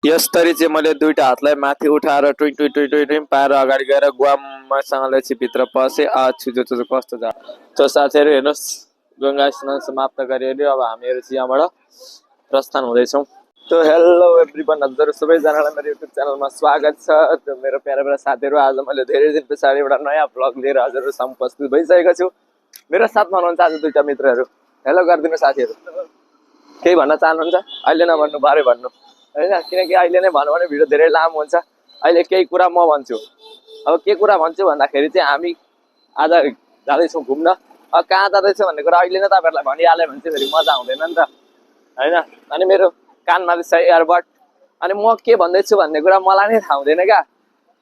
यसरी चाहिँ मैले दुईटा हातलाई माथि उठाएर टुइ टुइ टुइ टुइ टुइ पाएर अगाडि गएर गुवामसँगले चाहिँ भित्र पसेँ। छुजो छुजो कस्तो छ। तो साथीहरू हेर्नुहोस्, गङ्गा स्नान समाप्त गरियो। अब हामीहरू चाहिँ यहाँबाट प्रस्थान हुँदैछौँ। तो हेलो एभ्रिवान, हजुर सबैजनालाई मेरो युट्युब च्यानलमा स्वागत छ। तो मेरो प्यारा प्यारा साथीहरू, आज मैले धेरै दिन पछाडि एउटा नयाँ भ्लग लिएर हजुरहरू सामु उपस्थित भइसकेको छु। मेरो साथमा हुनुहुन्छ आज दुईटा मित्रहरू। हेलो गरिदिनु साथीहरू। केही भन्न चाहनुहुन्छ? अहिले नभन्नु, भरे भन्नु होइन, किनकि अहिले नै भन्यो भने भिडियो धेरै लामो हुन्छ। अहिले केही कुरा म भन्छु। अब के कुरा भन्छु भन्दाखेरि चाहिँ हामी आज जाँदैछौँ घुम्न। अब कहाँ जाँदैछौँ भन्ने कुरा अहिले नै तपाईँहरूलाई भनिहाल्यो भने चाहिँ फेरि मजा हुँदैन नि त होइन। अनि मेरो कानमा चाहिँ छ एयरबड। अनि म के भन्दैछु भन्ने कुरा मलाई नै थाहा हुँदैन क्या,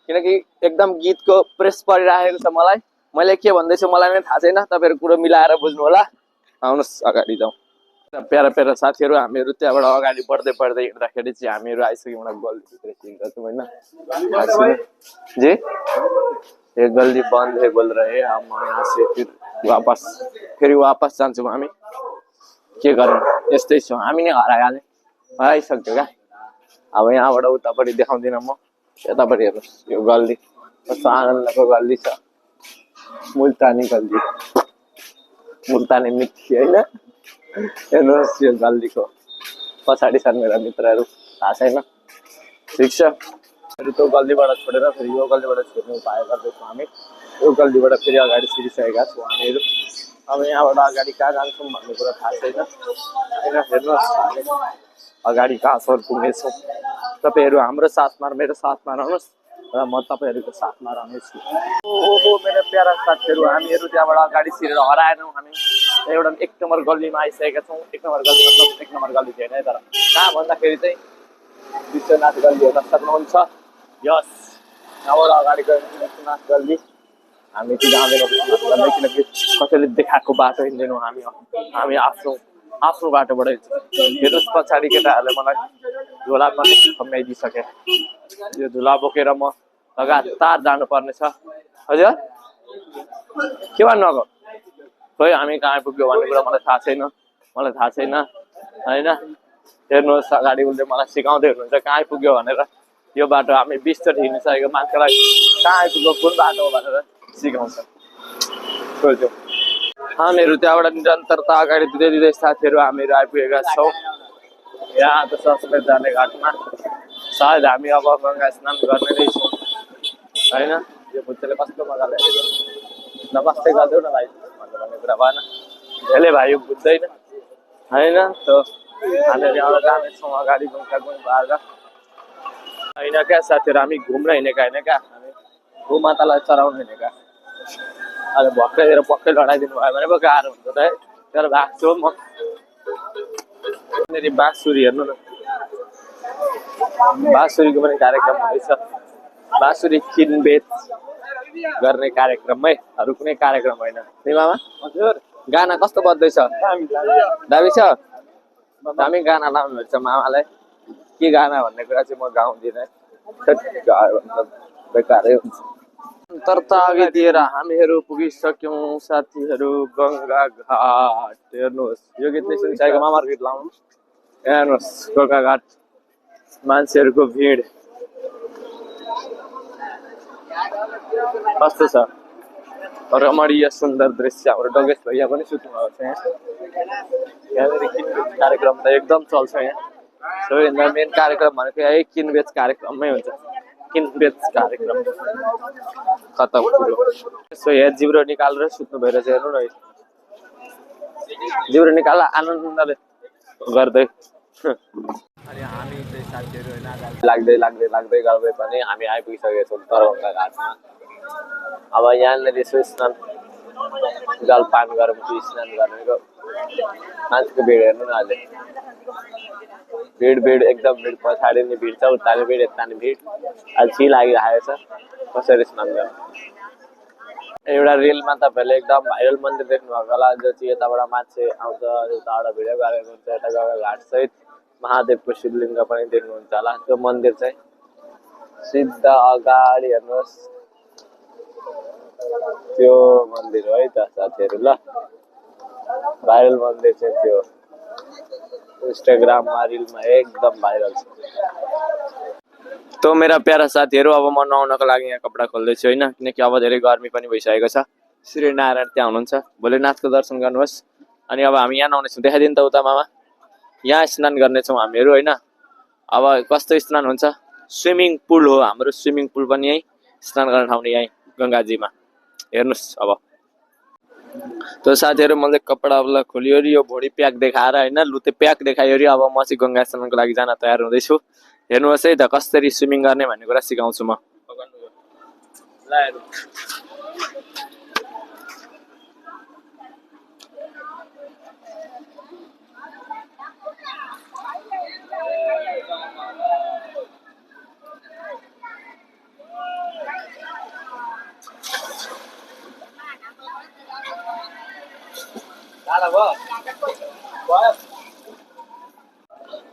किनकि एकदम गीतको प्रेस परिरहेको छ मलाई। मैले के भन्दैछु मलाई नै थाहा छैन। तपाईँहरू कुरो मिलाएर बुझ्नु होला। आउनुहोस् अगाडि जाउँ। प्यारा प्यारा साथीहरू, हामीहरू त्यहाँबाट अगाडि बढ्दै बढ्दै हिँड्दाखेरि चाहिँ हामीहरू आइसक्यौँ एउटा गल्लीभित्र हिँड्छौँ होइन जी। ये गल्ली बन्द है बोल रहे, हम यहाँ से फिर वापस जान्छौँ हामी। के गर्नु, यस्तै छ, हामी नै हराइहाल्ने हराइसक्यो क्या। अब यहाँबाट उतापट्टि देखाउँदिनँ म। यतापट्टि हेर्नुहोस्, यो गल्ली कस्तो आनन्दको गल्ली छ। मुल्तानी गल्ली, मुल्तानी मिठी होइन। हेर्नुहोस् यो गल्लीको पछाडि छन् मेरा मित्रहरू, थाहा छैन। ठिक छ, फेरि त्यो गल्लीबाट छोडेर फेरि यो गल्लीबाट छिर्ने उपाय गर्दैछौँ हामी। यो गल्लीबाट फेरि अगाडि छिरिसकेका छौँ हामीहरू। अब यहाँबाट अगाडि कहाँ जान्छौँ भन्ने कुरा थाहा छैन होइन। हेर्नुहोस् हामी अगाडि कहाँसम्म पुग्नेछौँ। तपाईँहरू हाम्रो साथमा मेरो साथमा रहनुहोस् र म तपाईँहरूको साथमा रहनेछु। ओहो मेरो प्यारा साथीहरू, हामीहरू त्यहाँबाट अगाडि छिरेर हराएनौँ। हामी एउटा एक नम्बर गल्लीमा आइसकेका छौँ। एक नम्बर गल्ली मतलब एक नम्बर गल्ली छैन, तर कहाँ भन्दाखेरि चाहिँ विश्वनाथ गल्ली हेर्न सक्नुहुन्छ। यस, यहाँबाट अगाडि गयो विश्वनाथ गल्ली। हामी चाहिँ जाँदैनौँ विश्वनाथ गल्ली, किनकि कसैले देखाएको बाटो हिँड्दैनौँ हामी। हामी आफ्नो बाटोबाट हेर्नुहोस्। पछाडि केटाहरूले मलाई झोला पनि थम्याइदिइसके। यो झोला बोकेर म लगातार जानुपर्ने छ। हजुर के भन्नु अब? खोइ हामी कहाँ आइपुग्यो भन्ने कुरा मलाई थाहा छैन। मलाई थाहा छैन होइन। हेर्नुहोस् अगाडि उसले मलाई सिकाउँदै हुनुहुन्छ कहाँ आइपुग्यो भनेर। यो बाटो हामी 20 चोटि हिँडिसकेको मान्छेलाई कहाँ आइपुग्यो कुन बाटो हो भनेर सिकाउँछ। खोज्यो हामीहरू त्यहाँबाट निरन्तरता अगाडि दिँदै साथीहरू हामीहरू आइपुगेका छौँ यहाँ त ससुराली जाने घाटमा। सायद हामी अब गङ्गा स्नान गर्ने नै छौँ होइन। यो बुच्चेले कस्तो मजाले नमस्ते गरिदेऊ न भाइ भन्ने कुरा भएन। झेले भाइ बुझ्दैन होइन। त हामीहरू यहाँबाट जानेछौँ अगाडि गङ्गा भएर होइन क्या साथीहरू। हामी घुम्न हिँडेका होइन क्या, हामी गोमातालाई चराउन हिँडेका। अहिले भक्कैतिर पक्कै लडाइदिनु भयो भने पो गाह्रो हुन्छ त है। तर भाग्छु म। यहाँनिर बाँसुरी हेर्नु न, बाँसुरीको पनि कार्यक्रम हुँदैछ। बाँसुरी किनबेच गर्ने कार्यक्रम है, अरू कुनै कार्यक्रम होइन। नि मामा हजुर गाना कस्तो बज्दैछ? दामी छ। दामी गाना लाउनुहुन्छ मामालाई। के गाना भन्ने कुरा चाहिँ म गाउँदिनँ, बेकारै हुन्छ। तर्ता अघि दिएर हामीहरू पुगिसक्यौँ साथीहरू गङ्गा घाट। हेर्नुहोस् यो गीत नै सुनिसकेको मामाको गीत लाउनु। हेर्नुहोस् गङ्गा घाट, मान्छेहरूको भिड कस्तो छ, रमणीय सुन्दर दृश्य। हाम्रो डगेश भैया पनि सुत्नु भएको छ यहाँ। यहाँनिर किनबेच कार्यक्रम त एकदम चल्छ यहाँ। सबैभन्दा मेन कार्यक्रम भनेको यही किनबेच कार्यक्रममै हुन्छ। किनबेच कार्यक्रम खतम कुरो। यसो यहाँ जिब्रो निकालेर सुत्नु भइरहेछ हेर्नु न। जिब्रो निकालेर आनन्दले गर्दै अनि हामी चाहिँ साथीहरू लाग्दै गर्दै पनि हामी आइपुगिसकेका छौँ तरगङ्गा घाटमा। अब यहाँनिर यसो स्नान जलपान गरौँ कि स्नान गर्नेको मान्छेको भिड हेर्नु न। अहिले भिड एकदम भिड। पछाडि नि भिड छ, उता नि भिड, यता नि भिड। अल्छी लागिरहेको छ कसरी स्नान गर्नु। एउटा रिलमा तपाईँहरूले एकदम भाइरल मन्दिर देख्नुभएको होला, जो चाहिँ यताबाट मान्छे आउँछ, उताबाट भिडियो गरेको हुन्छ। यता गङ्गा घाटसहित महादेवको शिवलिङ्ग पनि देख्नुहुन्छ होला। त्यो मन्दिर चाहिँ सिधा अगाडि हेर्नुहोस्, त्यो मन्दिर हो है त साथीहरू। ल भाइरल मन्दिर चाहिँ त्यो इन्स्टाग्राममा रिलमा एकदम भाइरल छ। तो मेरा प्यारा साथीहरू अब म नुहाउनको लागि यहाँ कपडा खोल्दैछु होइन, किनकि अब धेरै गर्मी पनि भइसकेको छ। श्री नारायण त्यहाँ हुनुहुन्छ, भोलेनाथको दर्शन गर्नुहोस्। अनि अब हामी यहाँ नुहाउनेछौँ, देखाइदिनु त उता मामा। यहाँ स्नान गर्नेछौँ हामीहरू होइन। अब कस्तो स्नान हुन्छ, स्विमिङ पुल हो हाम्रो, स्विमिङ पुल पनि यहीँ, स्नान गर्न ठाउँ यहीँ गङ्गाजीमा। हेर्नुहोस् अब तो साथीहरू मैले कपडालाई खोलियो यो भुँडी प्याक देखाएर होइन, लुते प्याक देखायो। अब म चाहिँ गङ्गा स्नानको लागि जान तयार हुँदैछु। हेर्नुहोस् है त कसरी स्विमिङ गर्ने भन्ने कुरा सिकाउँछु म।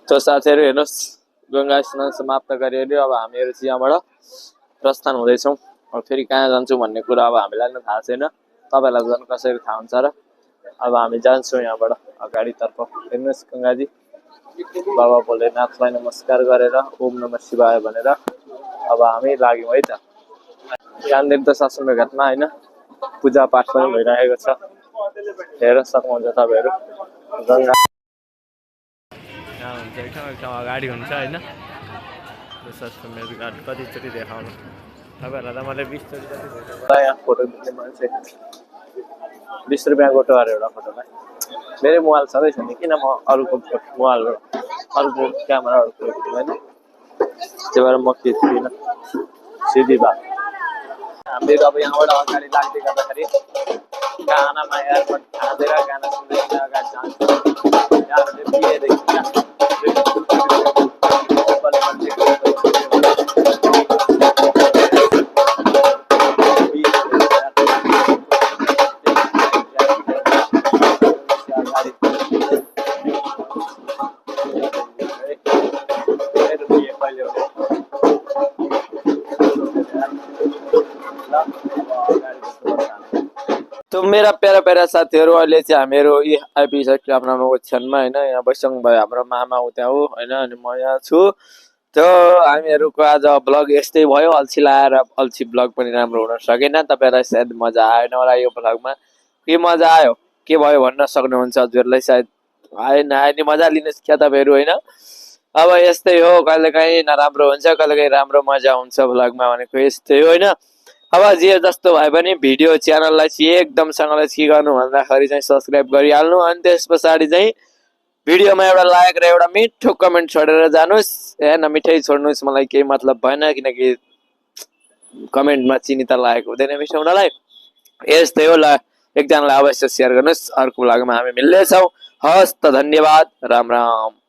तो साथीहरू हेर्नुहोस् गङ्गा स्नान समाप्त गरियो। अब हामीहरू चाहिँ यहाँबाट प्रस्थान हुँदैछौँ। अब फेरि कहाँ जान्छौँ भन्ने कुरा अब हामीलाई नै थाहा छैन, तपाईँहरूलाई झन् कसरी थाहा हुन्छ र। अब हामी जान्छौँ यहाँबाट अगाडितर्फ। हेर्नुहोस् गङ्गाजी, बाबा भोलेनाथलाई नमस्कार गरेर ओम नमः शिवाय भनेर अब हामी लाग्यौँ है त। यहाँनिर त सत्सङ्ग घाटमा होइन पूजापाठ पनि भइरहेको छ, हेर्न सक्नुहुन्छ तपाईँहरू। गङ्गा यहाँ हुन्छ एकदम अगाडि हुन्छ होइन, सत्सङ्ग घाट कतिचोटि देखाउनु तपाईँहरूलाई त मैले 20 चोटि जति भइसक्यो। यहाँ फोटो खिच्ने मान्छे 20 रुपियाँ गोटो अरे एउटा फोटोलाई। मेरै मोबाइल छँदैछ नि, किन म अरूको मोबाइलबाट अरूको क्यामेराबाट फोटो खिच्नु होइन, त्यही भएर म खिच्दिनँ सिधी बात। हामीहरू अब यहाँबाट अगाडि लाग्दै गर्दाखेरि गानामा एयरपोर्ट खाँदेर गाना सुन्दै अगाडि जान्छौँ। यहाँहरूले बिहेदेखि तो मेरा प्यारा प्यारा साथीहरू अहिले चाहिँ हामीहरू आइपुगिसक्यो आफ्नो ओछ्यानमा होइन। यहाँ बसिसक्नु भयो हाम्रो मामा उता हो होइन, अनि म यहाँ छु। त्यो हामीहरूको आज ब्लग यस्तै भयो, अल्छी लाएर अल्छी ब्लग पनि राम्रो हुन सकेन। तपाईँहरूलाई सायद मजा आएन होला यो ब्लगमा, के मजा आयो के भयो भन्न सक्नुहुन्छ हजुरलाई। सायद आएन आए मजा लिनुहोस् क्या तपाईँहरू होइन। अब यस्तै हो, कहिलेकाहीँ नराम्रो हुन्छ, कहिलेकाहीँ राम्रो मजा हुन्छ ब्लगमा भनेको यस्तै हो होइन। अब जे जस्तो भए पनि भिडियो च्यानललाई चाहिँ एकदमसँगले के गर्नु भन्दाखेरि चाहिँ सब्सक्राइब गरिहाल्नु। अनि त्यस पछाडि चाहिँ भिडियोमा एउटा लाइक र एउटा मिठो कमेन्ट छोडेर जानुहोस्। हेर्न मिठाई छोड्नुहोस्, मलाई केही मतलब भएन, किनकि कमेन्टमा चिनी त लागेको हुँदैन मिठो हुनलाई। यस्तै हो, ल एकजनालाई अवश्य सेयर गर्नुहोस्। अर्को ब्लगमा हामी मिल्नेछौँ। हस् त, धन्यवाद, राम राम।